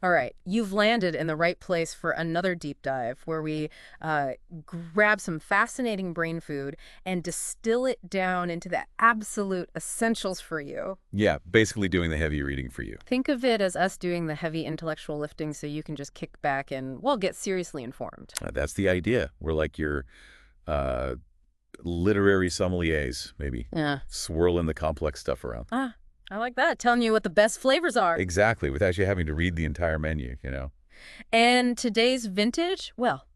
All right, you've landed in the right place for another deep dive where we grab some fascinating brain food and distill it down into the absolute essentials for you. Yeah, basically doing the heavy reading for you. Think of it as us doing the heavy intellectual lifting so you can just kick back and, well, get seriously informed. That's the idea. We're like your uh, literary sommeliers, maybe. Yeah. Swirling the complex stuff around. Ah, I like that. Telling you what the best flavors are. Exactly, without you having to read the entire menu, you know? And today's vintage, well,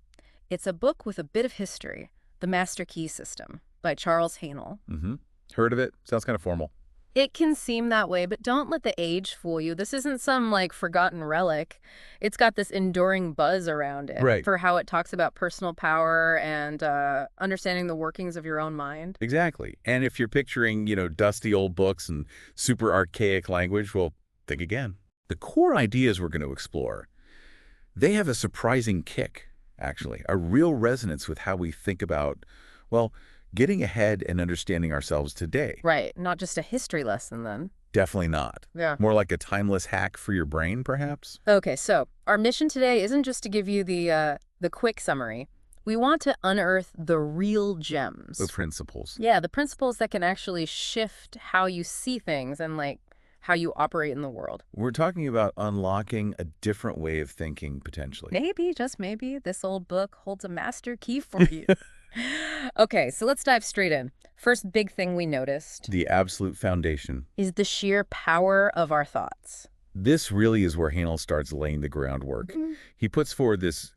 it's a book with a bit of history, The Master Key System by Charles Haanel. Mm-hmm. Heard of it? Sounds kind of formal. It can seem that way, but don't let the age fool you. This isn't some, like, forgotten relic. It's got this enduring buzz around it Right. for how it talks about personal power and understanding the workings of your own mind. Exactly. And if you're picturing, dusty old books and super archaic language, well, think again. The core ideas we're going to explore, they have a surprising kick, actually, a real resonance with how we think about, well, getting ahead and understanding ourselves today. Right, not just a history lesson then. Definitely not. Yeah. More like a timeless hack for your brain, perhaps? Okay, so our mission today isn't just to give you the quick summary. We want to unearth the real gems. The principles. Yeah, the principles that can actually shift how you see things and, like, how you operate in the world. We're talking about unlocking a different way of thinking, potentially. Maybe, just maybe, this old book holds a master key for you. Okay, so let's dive straight in. First big thing we noticed The absolute foundation. is the sheer power of our thoughts. This really is where Haanel starts laying the groundwork. He puts forward this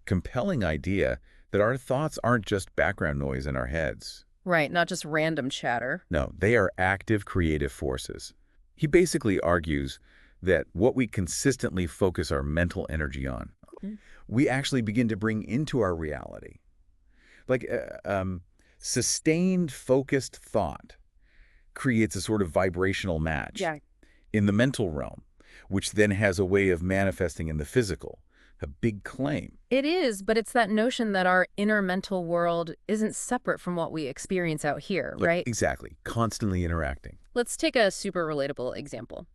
compelling idea that our thoughts aren't just background noise in our heads. Right, not just random chatter. No, they are active creative forces. He basically argues that what we consistently focus our mental energy on, we actually begin to bring into our reality. Like sustained, focused thought creates a sort of vibrational match in the mental realm, which then has a way of manifesting in the physical. A big claim. It is, but it's that notion that our inner mental world isn't separate from what we experience out here, right? Exactly. Constantly interacting. Let's take a super relatable example.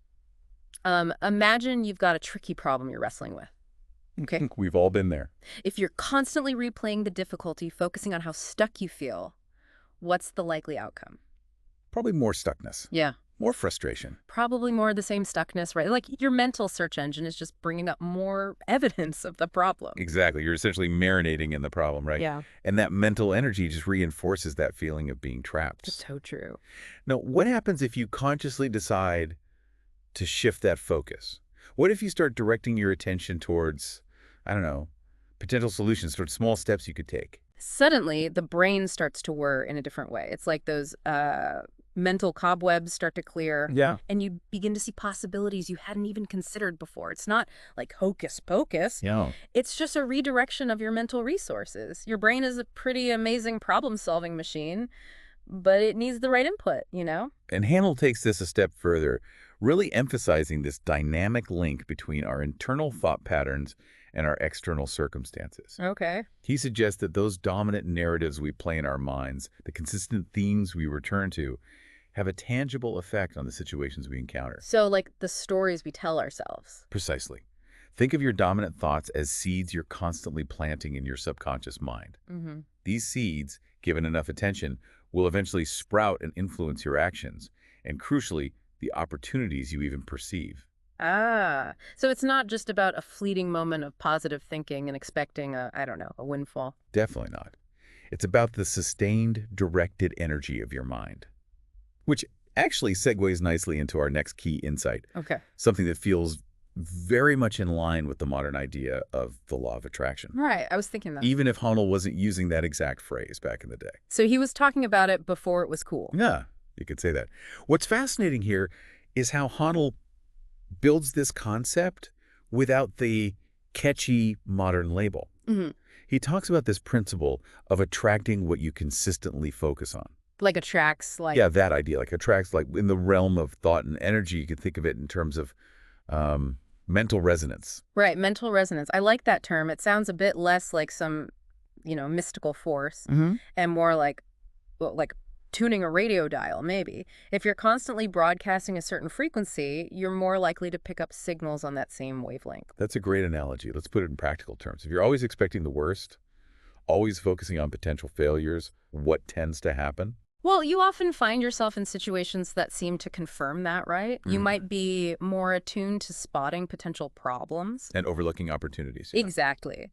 Imagine you've got a tricky problem you're wrestling with. Okay. We've all been there. If you're constantly replaying the difficulty, focusing on how stuck you feel, what's the likely outcome? Probably more stuckness. Yeah. More frustration. Probably more of the same stuckness, right? Like your mental search engine is just bringing up more evidence of the problem. Exactly. You're essentially marinating in the problem, right? Yeah. And that mental energy just reinforces that feeling of being trapped. So true. Now, what happens if you consciously decide to shift that focus? What if you start directing your attention towards, I don't know, potential solutions, towards small steps you could take? Suddenly, the brain starts to whir in a different way. It's like those mental cobwebs start to clear. Yeah. And you begin to see possibilities you hadn't even considered before. It's not like hocus pocus. Yeah. It's just a redirection of your mental resources. Your brain is a pretty amazing problem-solving machine, but it needs the right input, you know? And Haanel takes this a step further, really emphasizing this dynamic link between our internal thought patterns and our external circumstances. Okay. He suggests that those dominant narratives we play in our minds, the consistent themes we return to, have a tangible effect on the situations we encounter. So, like the stories we tell ourselves. Precisely. Think of your dominant thoughts as seeds you're constantly planting in your subconscious mind. Mm-hmm. These seeds, given enough attention, will eventually sprout and influence your actions, and crucially, the opportunities you even perceive. Ah, so it's not just about a fleeting moment of positive thinking and expecting I don't know, a windfall. Definitely not. It's about the sustained, directed energy of your mind. Which actually segues nicely into our next key insight. Okay. Something that feels very much in line with the modern idea of the law of attraction. Right, I was thinking that. Even if Haanel wasn't using that exact phrase back in the day. So he was talking about it before it was cool. Yeah, you could say that. What's fascinating here is how Haanel builds this concept without the catchy modern label. Mm-hmm. He talks about this principle of attracting what you consistently focus on. Like attracts, like... Yeah, that idea, like attracts, like in the realm of thought and energy, you could think of it in terms of mental resonance. Right, mental resonance. I like that term. It sounds a bit less like some, mystical force and more like, well, like tuning a radio dial, maybe. If you're constantly broadcasting a certain frequency, you're more likely to pick up signals on that same wavelength. That's a great analogy. Let's put it in practical terms. If you're always expecting the worst, always focusing on potential failures, what tends to happen? Well, you often find yourself in situations that seem to confirm that, right? You might be more attuned to spotting potential problems. And overlooking opportunities. Yeah. Exactly.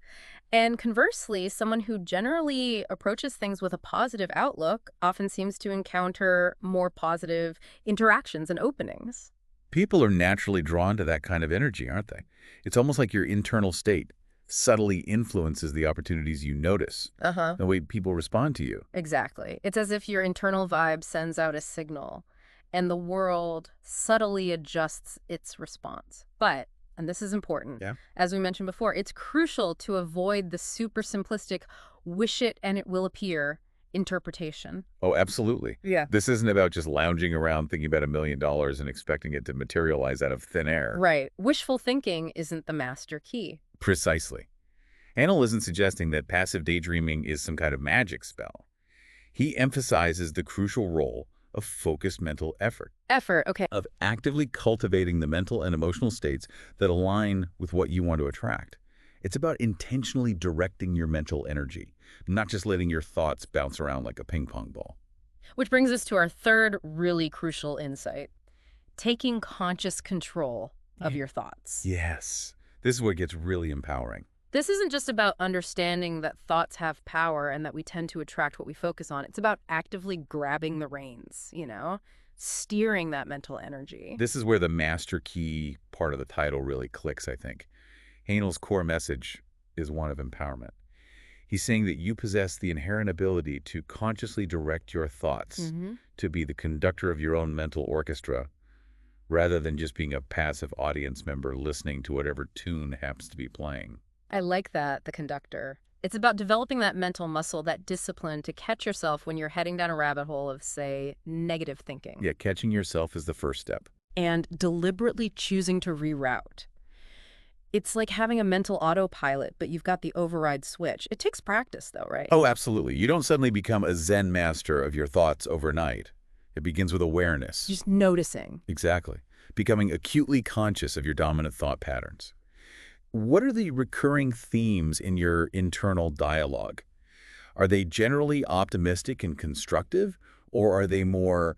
And conversely, someone who generally approaches things with a positive outlook often seems to encounter more positive interactions and openings. People are naturally drawn to that kind of energy, aren't they? It's almost like your internal state subtly influences the opportunities you notice, Uh-huh. the way people respond to you. Exactly. It's as if your internal vibe sends out a signal and the world subtly adjusts its response. But, and this is important, Yeah. as we mentioned before, it's crucial to avoid the super simplistic wish it and it will appear interpretation. Oh, absolutely. Yeah. This isn't about just lounging around thinking about $1 million and expecting it to materialize out of thin air. Right. Wishful thinking isn't the master key. Precisely. Haanel isn't suggesting that passive daydreaming is some kind of magic spell. He emphasizes the crucial role of focused mental effort, Effort, okay. of actively cultivating the mental and emotional states that align with what you want to attract. It's about intentionally directing your mental energy, not just letting your thoughts bounce around like a ping pong ball. Which brings us to our third really crucial insight, taking conscious control of your thoughts. Yes. This is where it gets really empowering. This isn't just about understanding that thoughts have power and that we tend to attract what we focus on. It's about actively grabbing the reins, steering that mental energy. This is where the master key part of the title really clicks, I think. Haenel's core message is one of empowerment. He's saying that you possess the inherent ability to consciously direct your thoughts, to be the conductor of your own mental orchestra, rather than just being a passive audience member listening to whatever tune happens to be playing. I like that, the conductor. It's about developing that mental muscle, that discipline to catch yourself when you're heading down a rabbit hole of, say, negative thinking. Yeah, catching yourself is the first step. And deliberately choosing to reroute. It's like having a mental autopilot, but you've got the override switch. It takes practice, though, right? Oh, absolutely. You don't suddenly become a Zen master of your thoughts overnight. It begins with awareness. Just noticing. Exactly. Becoming acutely conscious of your dominant thought patterns. What are the recurring themes in your internal dialogue? Are they generally optimistic and constructive, or are they more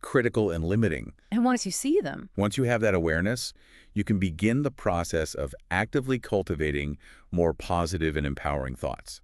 critical and limiting? And once you see them. Once you have that awareness, you can begin the process of actively cultivating more positive and empowering thoughts.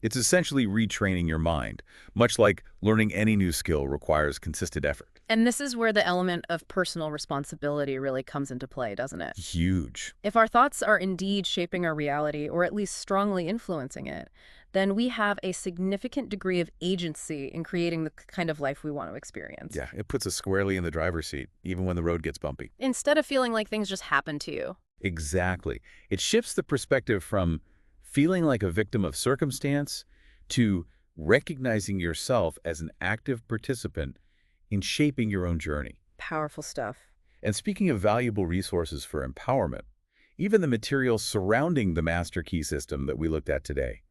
It's essentially retraining your mind, much like learning any new skill requires consistent effort. And this is where the element of personal responsibility really comes into play, doesn't it? Huge. If our thoughts are indeed shaping our reality, or at least strongly influencing it, then we have a significant degree of agency in creating the kind of life we want to experience. Yeah, it puts us squarely in the driver's seat, even when the road gets bumpy. Instead of feeling like things just happen to you. Exactly. It shifts the perspective from feeling like a victim of circumstance to recognizing yourself as an active participant in shaping your own journey. Powerful stuff. And speaking of valuable resources for empowerment, even the materials surrounding the master key system that we looked at today,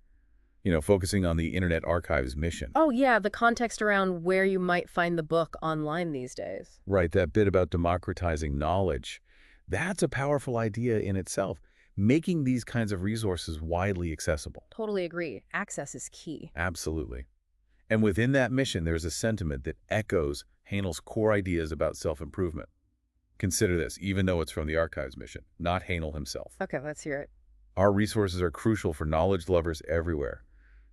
focusing on the Internet Archive's mission. Oh, yeah, the context around where you might find the book online these days. Right, that bit about democratizing knowledge. That's a powerful idea in itself, making these kinds of resources widely accessible. Totally agree. Access is key. Absolutely. And within that mission, there's a sentiment that echoes Haenel's core ideas about self-improvement. Consider this, even though it's from the Archive's mission, not Haenel himself. Okay, let's hear it. Our resources are crucial for knowledge lovers everywhere.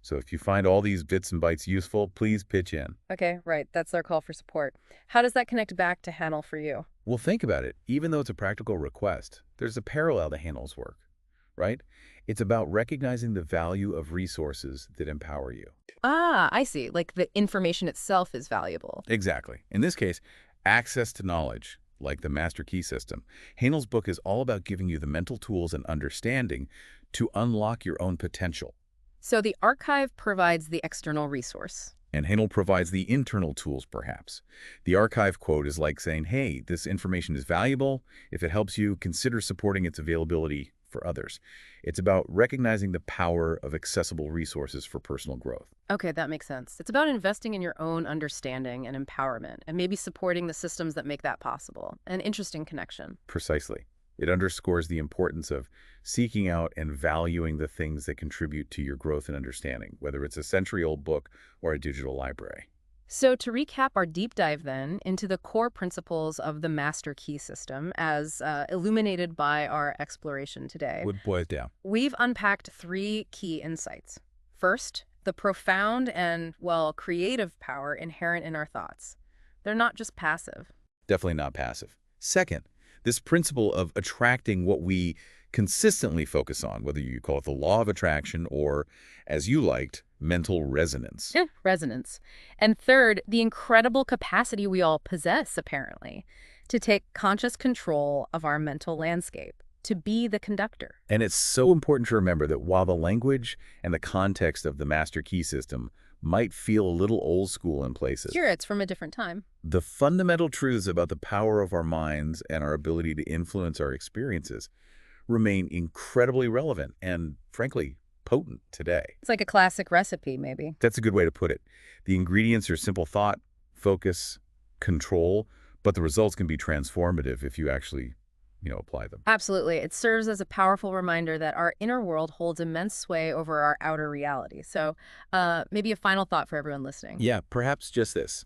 So if you find all these bits and bytes useful, please pitch in. Okay, right. That's our call for support. How does that connect back to Haanel for you? Well, think about it. Even though it's a practical request, there's a parallel to Haenel's work, right? It's about recognizing the value of resources that empower you. Ah, I see. Like the information itself is valuable. Exactly. In this case, access to knowledge, like the master key system. Haenel's book is all about giving you the mental tools and understanding to unlock your own potential. So the archive provides the external resource. And Haenel provides the internal tools, perhaps. The archive quote is like saying, hey, this information is valuable. If it helps you, consider supporting its availability for others. It's about recognizing the power of accessible resources for personal growth. Okay, that makes sense. It's about investing in your own understanding and empowerment, and maybe supporting the systems that make that possible. An interesting connection. Precisely. It underscores the importance of seeking out and valuing the things that contribute to your growth and understanding, whether it's a century-old book or a digital library. So to recap our deep dive then into the core principles of the master key system as illuminated by our exploration today, Would boil it down. we've unpacked three key insights. First, the profound and, well, creative power inherent in our thoughts. They're not just passive. Definitely not passive. Second, this principle of attracting what we consistently focus on, whether you call it the law of attraction or, as you liked, mental resonance. Resonance. And third, the incredible capacity we all possess, apparently, to take conscious control of our mental landscape, to be the conductor. And it's so important to remember that while the language and the context of the master key system might feel a little old school in places, Sure, it's from a different time. the fundamental truths about the power of our minds and our ability to influence our experiences remain incredibly relevant and, frankly, potent today. It's like a classic recipe, maybe. That's a good way to put it. The ingredients are simple thought, focus, control, but the results can be transformative if you actually, apply them. Absolutely. It serves as a powerful reminder that our inner world holds immense sway over our outer reality. So maybe a final thought for everyone listening. Yeah, perhaps just this.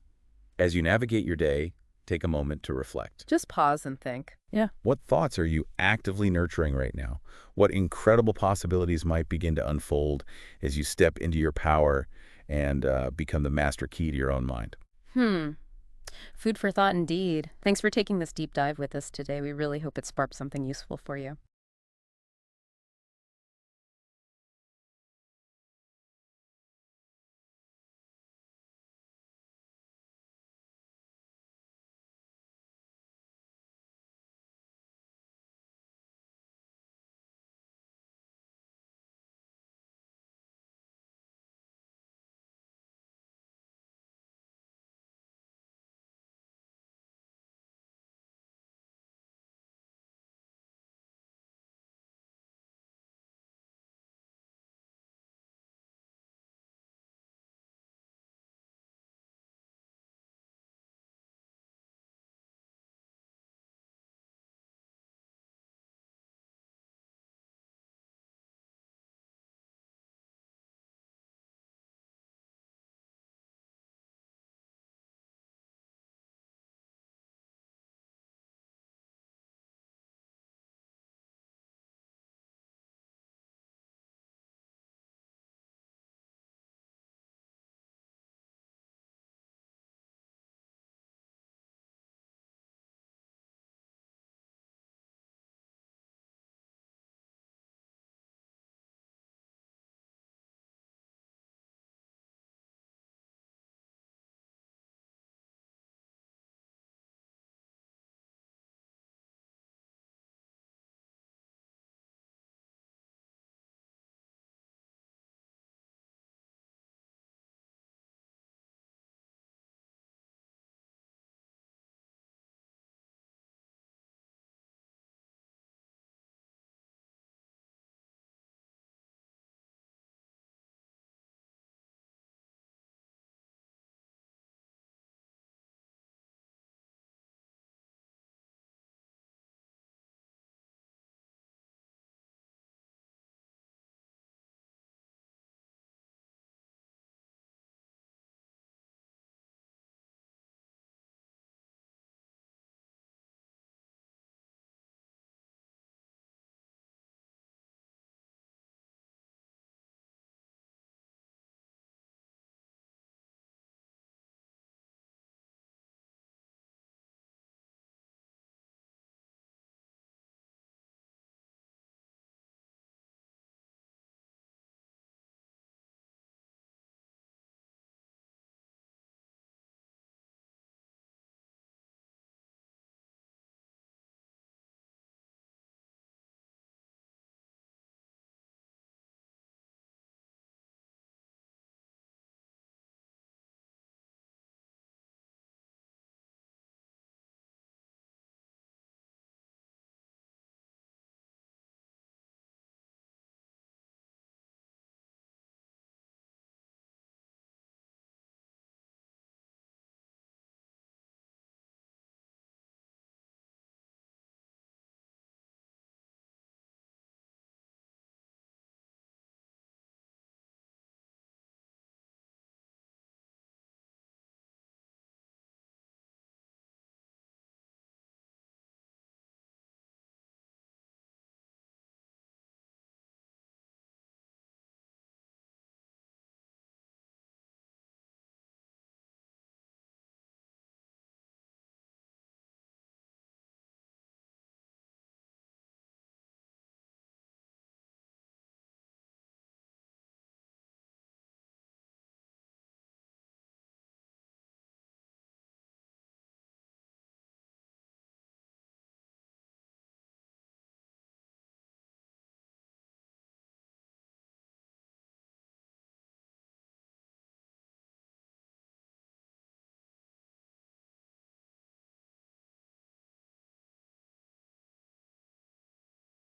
As you navigate your day, take a moment to reflect. Just pause and think. Yeah. What thoughts are you actively nurturing right now? What incredible possibilities might begin to unfold as you step into your power and become the master key to your own mind? Food for thought indeed. Thanks for taking this deep dive with us today. We really hope it sparked something useful for you.